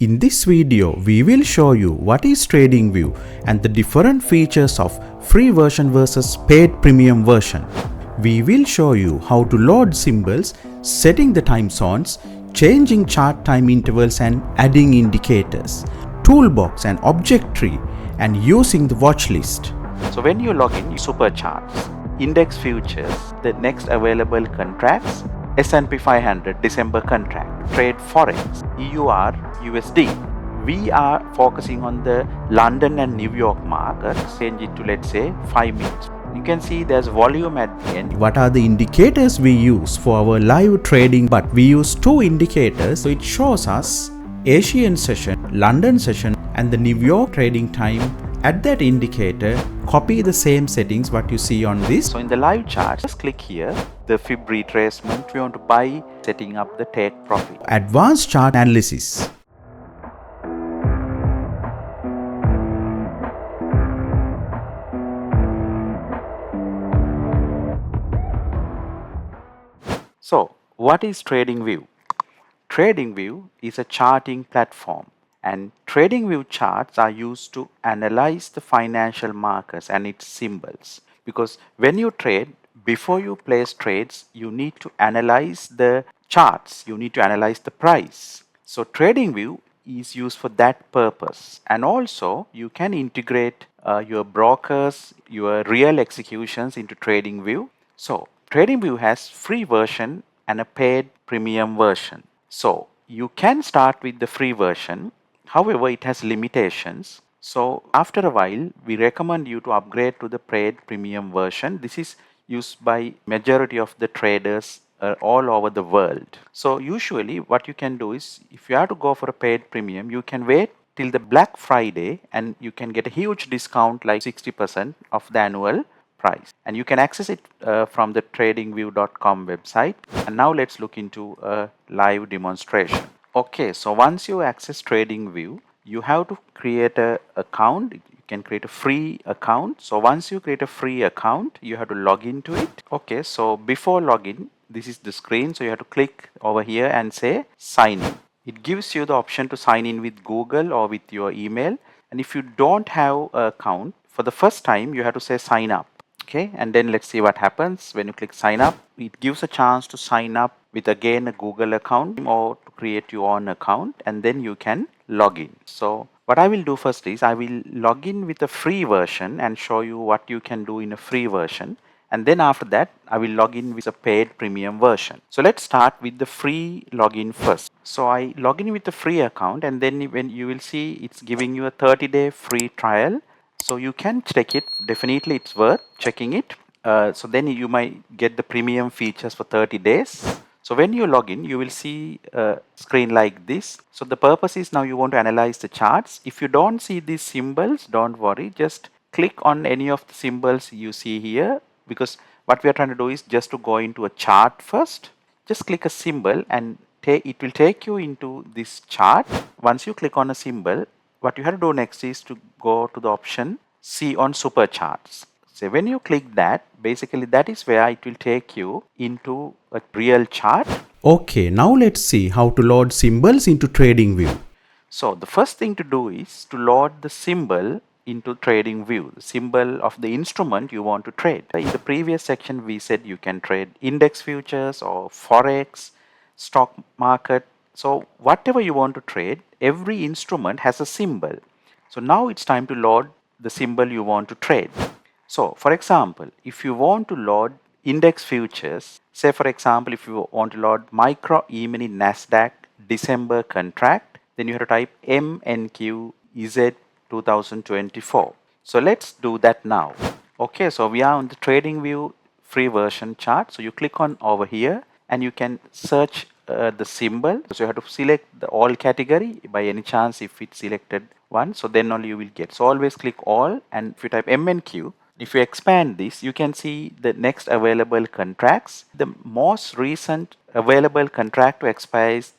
In this video, we will show you what is TradingView and the different features of free version versus paid premium version. We will show you how to load symbols, setting the time zones, changing chart time intervals and adding indicators, toolbox and object tree, and using the watch list. So when you log in, super charts, index futures, the next available contracts, S&P 500 December contract, trade Forex, EUR, USD. We are focusing on the London and New York markets. Change it to, let's say, 5 minutes. You can see there's volume at the end. What are the indicators we use for our live trading? But we use two indicators, so it shows us Asian session, London session and the New York trading time. At that indicator, copy the same settings what you see on this. So in the live chart, just click here, the fib retracement. If you want to buy, setting up the take profit. Advanced chart analysis. So what is TradingView? TradingView is a charting platform, and TradingView charts are used to analyze the financial markets and its symbols. Because when you trade, before you place trades, you need to analyze the charts, you need to analyze the price. So TradingView is used for that purpose, and also you can integrate your brokers, your real executions into TradingView. So TradingView has free version and a paid premium version. So you can start with the free version. However, it has limitations. So after a while, we recommend you to upgrade to the paid premium version. This is used by majority of the traders all over the world. So usually what you can do is, if you have to go for a paid premium, you can wait till the Black Friday and you can get a huge discount like 60% of the annual price, and you can access it from the tradingview.com website. And now let's look into a live demonstration. Okay, so once you access TradingView, you have to create an account. You can create a free account. So once you create a free account, you have to log into it. Okay, so before login, this is the screen. So you have to click over here and say sign in. It gives you the option to sign in with Google or with your email. And if you don't have an account, for the first time, you have to say sign up. Okay, and then let's see what happens when you click sign up. It gives a chance to sign up with again a Google account or to create your own account, and then you can log in. So what I will do first is I will log in with a free version and show you what you can do in a free version, and then after that I will log in with a paid premium version. So let's start with the free login first. So I log in with the free account, and then when you will see it's giving you a 30-day free trial. So you can check it. Definitely it's worth checking it. So then you might get the premium features for 30 days. So when you log in, you will see a screen like this. So the purpose is now you want to analyze the charts. If you don't see these symbols, don't worry. Just click on any of the symbols you see here, because what we are trying to do is just to go into a chart first. Just click a symbol and it will take you into this chart. Once you click on a symbol, what you have to do next is to go to the option see on super charts. So when you click that, basically that is where it will take you into a real chart. Okay, now let's see how to load symbols into TradingView. So the first thing to do is to load the symbol into TradingView, the symbol of the instrument you want to trade. In the previous section, we said you can trade index futures or Forex, stock market. So whatever you want to trade, every instrument has a symbol. So now it's time to load the symbol you want to trade. So for example, if you want to load index futures, say for example, if you want to load micro E-mini Nasdaq December contract, then you have to type MNQZ 2024. So let's do that now. Okay, so we are on the TradingView free version chart. So you click on over here and you can search the symbol. So you have to select the all category by any chance if it's selected one. So then only you will get. So always click all, and if you type MNQ, if you expand this, you can see the next available contracts. The most recent available contract to expire is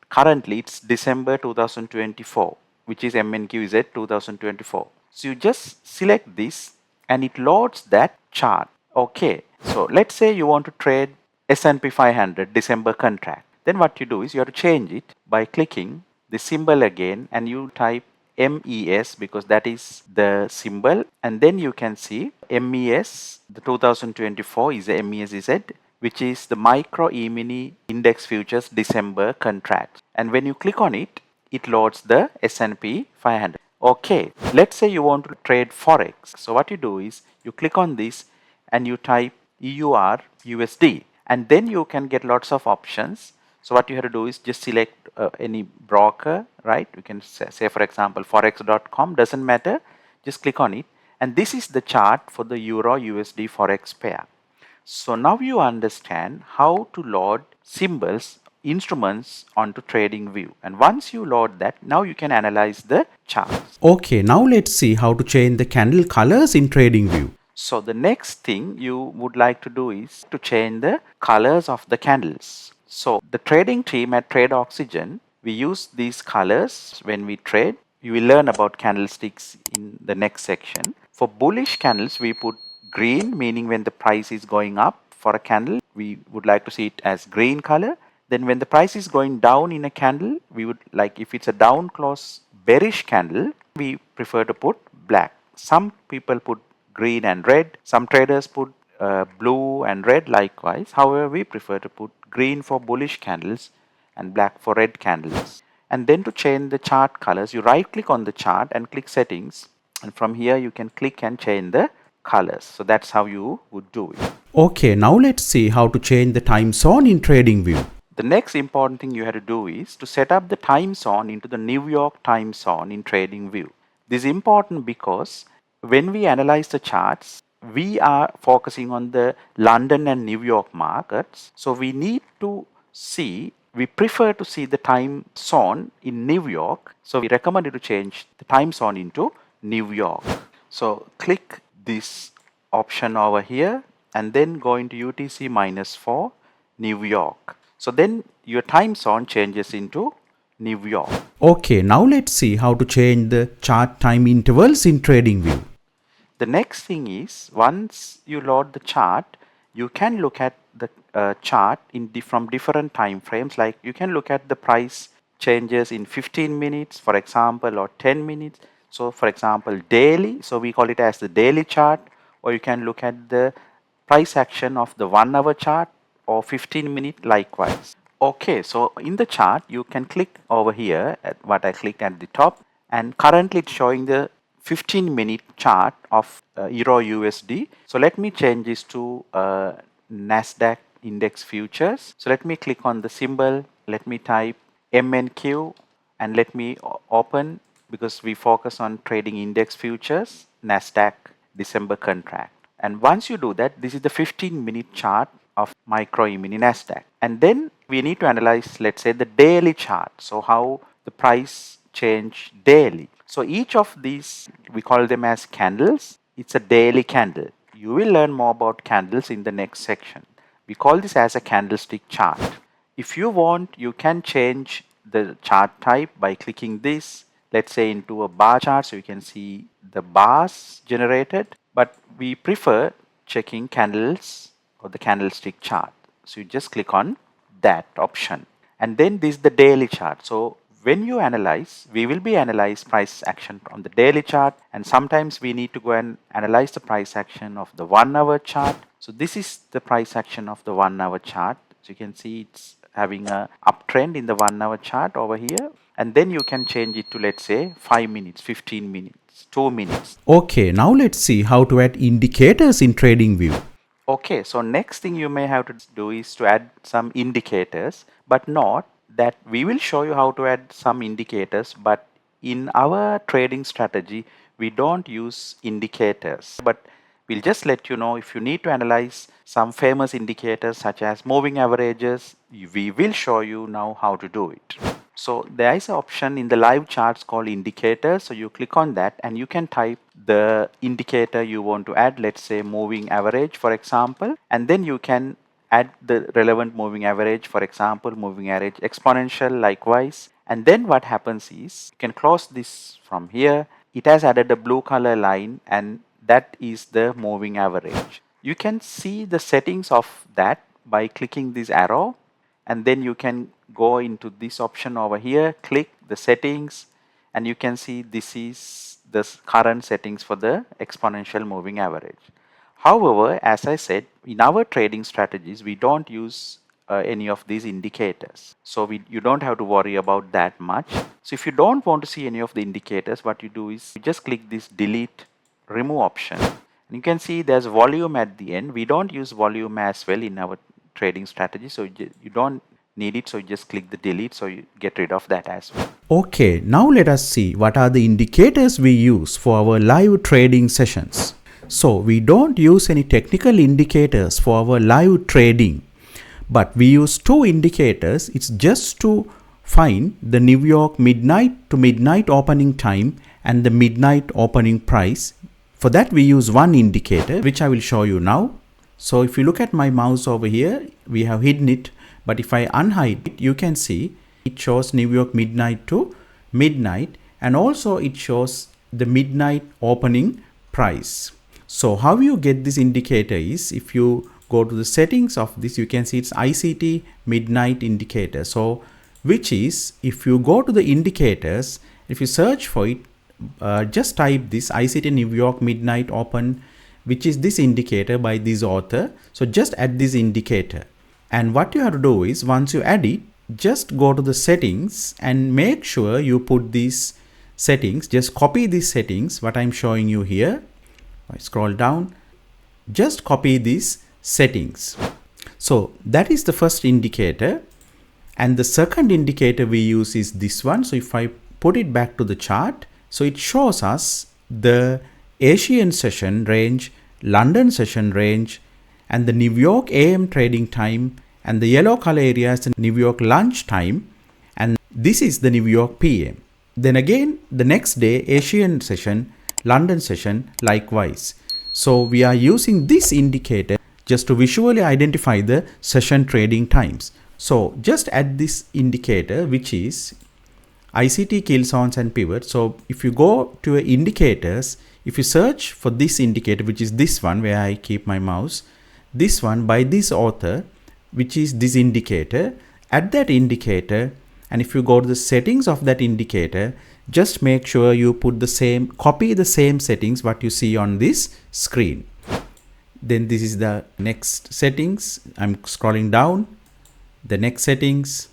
currently it's December 2024, which is MNQZ 2024. So you just select this and it loads that chart. Okay, so let's say you want to trade S&P 500 December contract. Then what you do is you have to change it by clicking the symbol again and you type MES because that is the symbol, and then you can see MES, the 2024 is the MESZ, which is the micro E-mini index futures December contract. And when you click on it, it loads the S&P 500. Okay, let's say you want to trade Forex. So what you do is you click on this and you type EUR USD, and then you can get lots of options. So what you have to do is just select any broker, right? You can say for example forex.com, doesn't matter, just click on it, and this is the chart for the Euro USD Forex pair. So now you understand how to load symbols, instruments onto TradingView, and once you load that, now you can analyze the charts. Okay, now let's see how to change the candle colors in TradingView. So the next thing you would like to do is to change the colors of the candles. So the trading team at Trade Oxygen, we use these colors when we trade. You will learn about candlesticks in the next section. For bullish candles, we put green, meaning when the price is going up for a candle, we would like to see it as green color. Then when the price is going down in a candle, we would like, if it's a down close bearish candle, we prefer to put black. Some people put green and red. Some traders put blue and red likewise. However, we prefer to put green for bullish candles and black for red candles. And then to change the chart colors, you right click on the chart and click settings. And from here you can click and change the colors. So that's how you would do it. Okay, now let's see how to change the time zone in TradingView. The next important thing you have to do is to set up the time zone into the New York time zone in TradingView. This is important because when we analyze the charts, we are focusing on the London and New York markets. So we need to see, we prefer to see the time zone in New York. So we recommend you to change the time zone into New York. So click this option over here and then go into UTC -4 New York. So then your time zone changes into New York. Okay, now let's see how to change the chart time intervals in TradingView. The next thing is, once you load the chart, you can look at the chart from different time frames. Like you can look at the price changes in 15 minutes, for example, or 10 minutes. So for example, daily, so we call it as the daily chart, or you can look at the price action of the 1 hour chart or 15 minute likewise. Okay, so in the chart, you can click over here at what I clicked at the top, and currently it's showing the 15-minute chart of Euro USD. So let me change this to Nasdaq index futures. So let me click on the symbol, let me type MNQ and let me open, because we focus on trading index futures, Nasdaq December contract. And once you do that, this is the 15-minute chart of micro E-mini Nasdaq. And then we need to analyze, let's say, the daily chart. So how the price change daily. So each of these, we call them as candles. It's a daily candle. You will learn more about candles in the next section. We call this as a candlestick chart. If you want, you can change the chart type by clicking this, let's say, into a bar chart, so you can see the bars generated. But we prefer checking candles or the candlestick chart. So you just click on that option. And then this is the daily chart. So when you analyze, we will be analyze price action on the daily chart, and sometimes we need to go and analyze the price action of the 1 hour chart. So this is the price action of the 1 hour chart. So you can see it's having a uptrend in the 1 hour chart over here, and then you can change it to, let's say, 5 minutes, 15 minutes, 2 minutes. Okay, now let's see how to add indicators in TradingView. Okay, so next thing you may have to do is to add some indicators, but not that we will show you how to add some indicators, but in our trading strategy, we don't use indicators, but we'll just let you know if you need to analyze some famous indicators such as moving averages, we will show you now how to do it. So there is an option in the live charts called indicators. So you click on that and you can type the indicator you want to add, let's say moving average, for example, and then you can add the relevant moving average, for example, moving average exponential likewise. And then what happens is you can close this from here. It has added a blue color line, and that is the moving average. You can see the settings of that by clicking this arrow. and then you can go into this option over here, click the settings, and you can see this is the current settings for the exponential moving average. However, as I said, in our trading strategies, we don't use any of these indicators. So you don't have to worry about that much. So if you don't want to see any of the indicators, what you do is you just click this delete remove option. And you can see there's volume at the end. We don't use volume as well in our trading strategy. So you don't need it. So you just click the delete. So you get rid of that as well. Okay, now let us see what are the indicators we use for our live trading sessions. So we don't use any technical indicators for our live trading, but we use two indicators. It's just to find the New York midnight to midnight opening time and the midnight opening price. For that we use one indicator, which I will show you now. So if you look at my mouse over here, we have hidden it, but if I unhide it, you can see it shows New York midnight to midnight, and also it shows the midnight opening price. So how you get this indicator is, if you go to the settings of this, you can see it's ICT midnight indicator. So which is, if you go to the indicators, if you search for it, just type this ICT New York midnight open, which is this indicator by this author. So just add this indicator, and what you have to do is, once you add it, just go to the settings and make sure you put these settings. Just copy these settings what I'm showing you here. I scroll down, just copy these settings. So that is the first indicator, and the second indicator we use is this one. So if I put it back to the chart, so it shows us the Asian session range, London session range, and the New York AM trading time, and the yellow color area is the New York lunch time, and this is the New York PM. Then again the next day Asian session, London session likewise. So we are using this indicator just to visually identify the session trading times. So just add this indicator, which is ICT kill zones and pivots. So if you go to indicators, if you search for this indicator, which is this one where I keep my mouse, this one by this author, which is this indicator, add that indicator, and if you go to the settings of that indicator, just make sure you put the same, copy the same settings what you see on this screen. Then this is the next settings. I'm scrolling down, the next settings,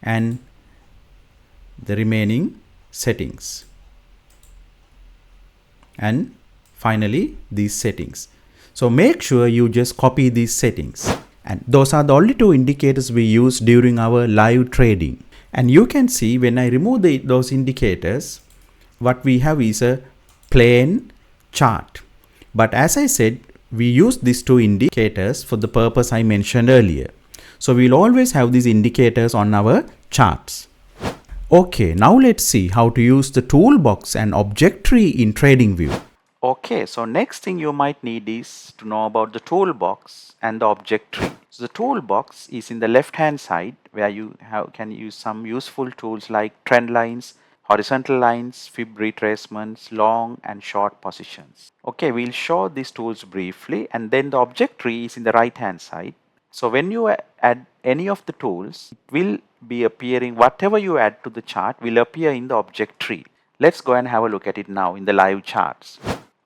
and the remaining settings, and finally these settings. So make sure you just copy these settings, and those are the only two indicators we use during our live trading. And you can see when I remove those indicators, what we have is a plain chart. But as I said, we use these two indicators for the purpose I mentioned earlier. So we'll always have these indicators on our charts. Okay, now let's see how to use the toolbox and object tree in TradingView. Okay, so next thing you might need is to know about the toolbox and the object tree. So the toolbox is in the left hand side, where you can use some useful tools like trend lines, horizontal lines, fib retracements, long and short positions. Okay, we'll show these tools briefly, and then the object tree is in the right hand side. So when you add any of the tools, it will be appearing, whatever you add to the chart will appear in the object tree. Let's go and have a look at it now in the live charts.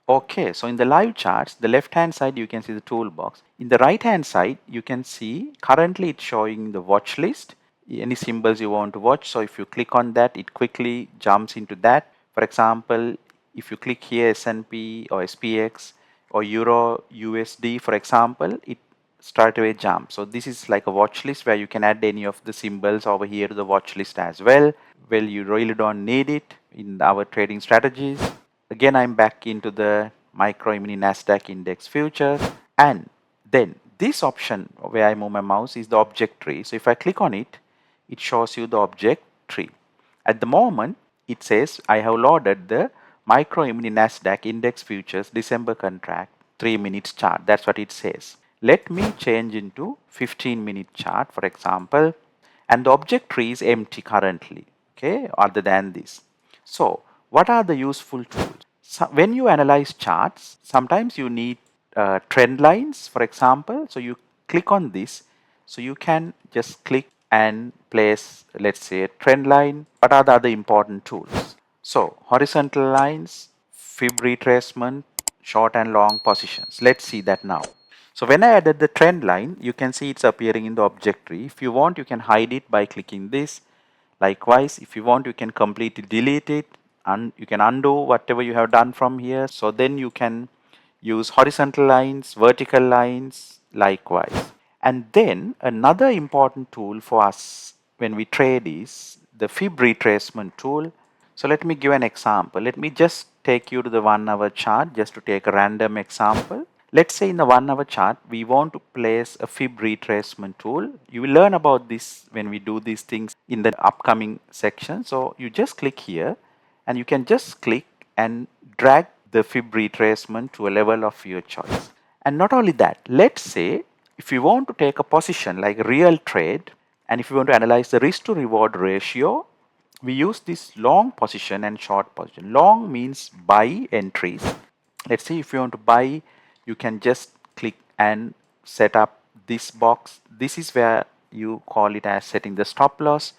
Okay, so in the live charts, the left hand side you can see the toolbox. In the right hand side you can see currently it's showing the watch list, any symbols you want to watch. So if you click on that, it quickly jumps into that. For example, if you click here S&P or SPX or Euro USD, for example, it straight away jump. So this is like a watch list where you can add any of the symbols over here to the watch list as well. Well, you really don't need it in our trading strategies. Again, I'm back into the micro mini Nasdaq index future, and then this option where I move my mouse is the object tree. So if I click on it, it shows you the object tree. At the moment, it says I have loaded the micro mini Nasdaq index futures December contract 3 minutes chart. That's what it says. Let me change into 15-minute chart, for example, and the object tree is empty currently, okay, other than this. So what are the useful tools? So when you analyze charts, sometimes you need trend lines, for example. So you click on this, So you can just click and place, let's say, a trend line. What are the other important tools? So horizontal lines, fib retracement, short and long positions. Let's see that now. So when I added the trend line, you can see it's appearing in the object tree. If you want, you can hide it by clicking this. Likewise, if you want, you can completely delete it and you can undo whatever you have done from here. So then you can use horizontal lines, vertical lines, likewise. And then another important tool for us when we trade is the fib retracement tool. So let me give an example. Let me just take you to the 1 hour chart just to take a random example. Let's say in the 1 hour chart, we want to place a fib retracement tool. You will learn about this when we do these things in the upcoming section. So you just click here and you can just click and drag the fib retracement to a level of your choice. And not only that, let's say if you want to take a position like real trade and if you want to analyze the risk to reward ratio, we use this long position and short position. Long means buy entries. Let's say if you want to buy, you can just click and set up this box. This is where you call it as setting the stop loss,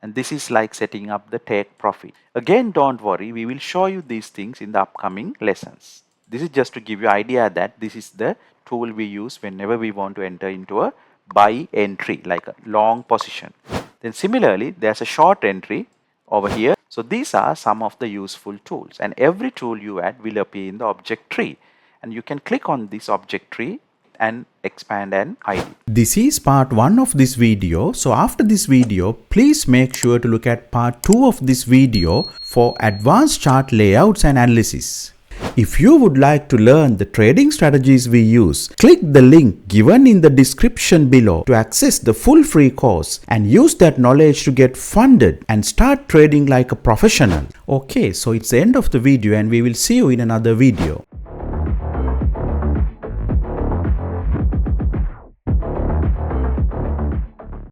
and this is like setting up the take profit. Again, don't worry, we will show you these things in the upcoming lessons. This is just to give you idea that this is the tool we use whenever we want to enter into a buy entry, like a long position. Then similarly, there's a short entry over here. So these are some of the useful tools, and every tool you add will appear in the object tree, and you can click on this object tree and expand and hide it. This is part 1 of this video. So after this video, please make sure to look at part 2 of this video for advanced chart layouts and analysis. If you would like to learn the trading strategies we use, click the link given in the description below to access the full free course and use that knowledge to get funded and start trading like a professional. Okay, so it's the end of the video and we will see you in another video.